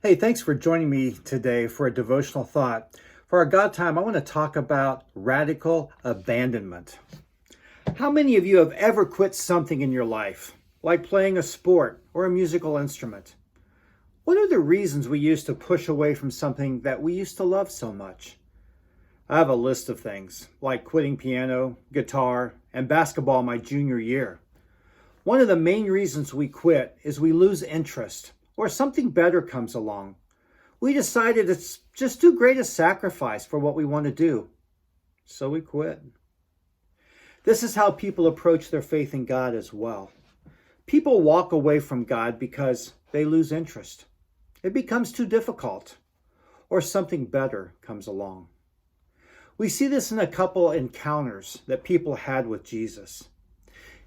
Hey, thanks for joining me today for a devotional thought. For our God time, I want to talk about radical abandonment. How many of you have ever quit something in your life, like playing a sport or a musical instrument? What are the reasons we used to push away from something that we used to love so much? I have a list of things, like quitting piano, guitar, and basketball my junior year. One of the main reasons we quit is we lose interest or something better comes along. We decided it's just too great a sacrifice for what we want to do, so we quit. This is how people approach their faith in God as well. People walk away from God because they lose interest. It becomes too difficult, or something better comes along. We see this in a couple encounters that people had with Jesus.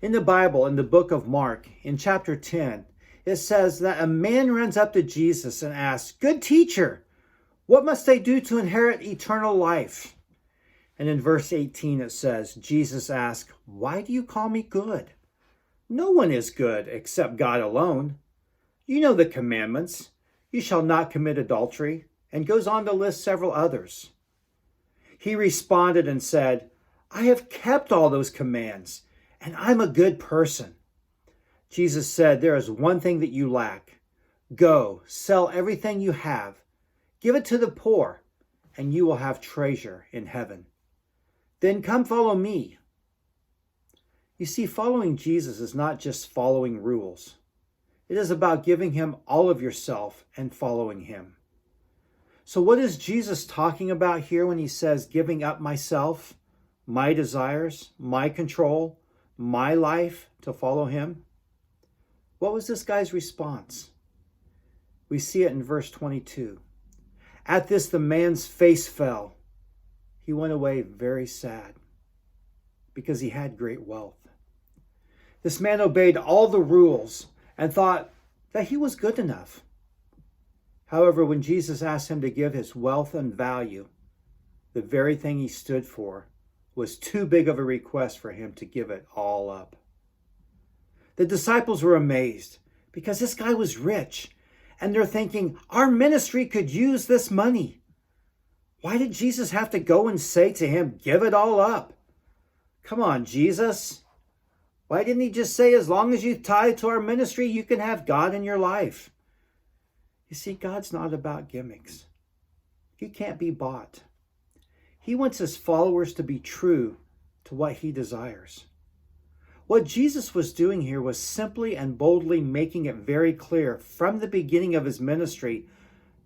In the Bible, in the book of Mark, in chapter 10, it says that a man runs up to Jesus and asks, "Good teacher, what must I do to inherit eternal life?" And in verse 18 it says, Jesus asked, "Why do you call me good? No one is good except God alone. You know the commandments. You shall not commit adultery," and goes on to list several others. He responded and said, "I have kept all those commands, and I'm a good person." Jesus said, "There is one thing that you lack. Go, sell everything you have, give it to the poor, and you will have treasure in heaven. Then come follow me." You see, following Jesus is not just following rules. It is about giving him all of yourself and following him. So what is Jesus talking about here when he says giving up myself, my desires, my control, my life to follow him? What was this guy's response? We see it in verse 22. At this, the man's face fell. He went away very sad because he had great wealth. This man obeyed all the rules and thought that he was good enough. However, when Jesus asked him to give his wealth and value, the very thing he stood for was too big of a request for him to give it all up. The disciples were amazed because this guy was rich, and they're thinking, our ministry could use this money. Why did Jesus have to go and say to him, "Give it all up"? Come on, Jesus. Why didn't he just say, as long as you tithe to our ministry, you can have God in your life? You see, God's not about gimmicks. He can't be bought. He wants his followers to be true to what he desires. What Jesus was doing here was simply and boldly making it very clear from the beginning of his ministry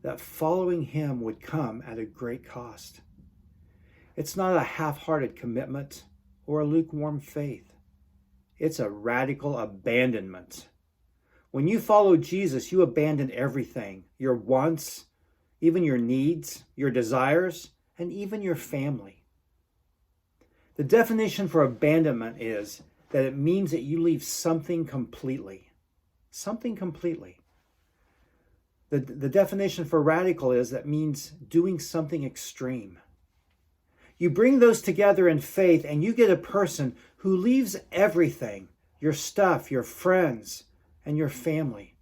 that following him would come at a great cost. It's not a half-hearted commitment or a lukewarm faith. It's a radical abandonment. When you follow Jesus, you abandon everything, your wants, even your needs, your desires, and even your family. The definition for abandonment is that it means that you leave something completely. Something completely. The definition for radical is that means doing something extreme. You bring those together in faith and you get a person who leaves everything, your stuff, your friends, and your family,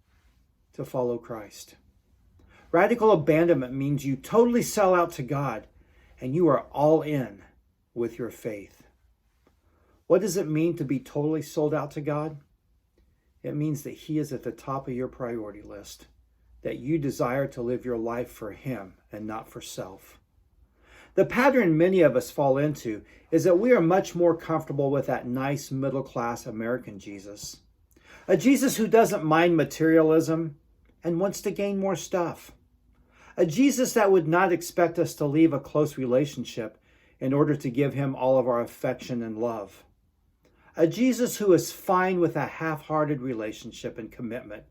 to follow Christ. Radical abandonment means you totally sell out to God and you are all in with your faith. What does it mean to be totally sold out to God? It means that he is at the top of your priority list, that you desire to live your life for him and not for self. The pattern many of us fall into is that we are much more comfortable with that nice middle-class American Jesus. A Jesus who doesn't mind materialism and wants to gain more stuff. A Jesus that would not expect us to leave a close relationship in order to give him all of our affection and love. A Jesus who is fine with a half-hearted relationship and commitment,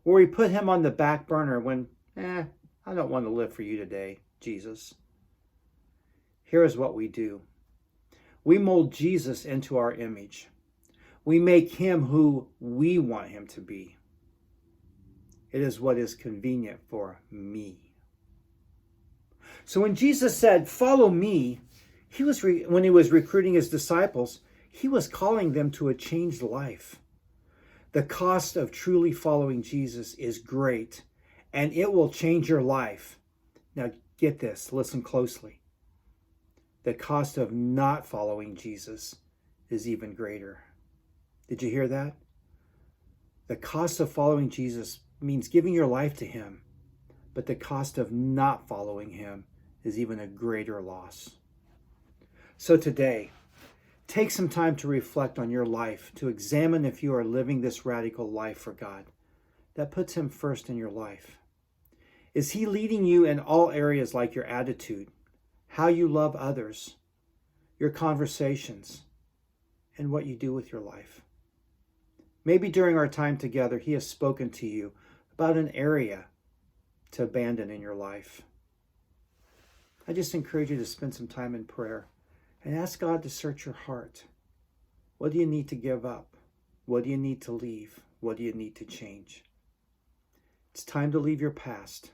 where we put him on the back burner when, I don't want to live for you today, Jesus. Here is what we do. We mold Jesus into our image. We make him who we want him to be. It is what is convenient for me. So when Jesus said, "Follow me," when he was recruiting his disciples, he was calling them to a changed life. The cost of truly following Jesus is great, and it will change your life. Now get this, listen closely. The cost of not following Jesus is even greater. Did you hear that? The cost of following Jesus means giving your life to him, but the cost of not following him is even a greater loss. So today, take some time to reflect on your life, to examine if you are living this radical life for God that puts him first in your life. Is he leading you in all areas, like your attitude, how you love others, your conversations, and what you do with your life? Maybe during our time together, he has spoken to you about an area to abandon in your life. I just encourage you to spend some time in prayer and ask God to search your heart. What do you need to give up? What do you need to leave? What do you need to change? It's time to leave your past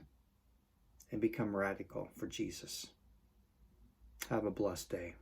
and become radical for Jesus. Have a blessed day.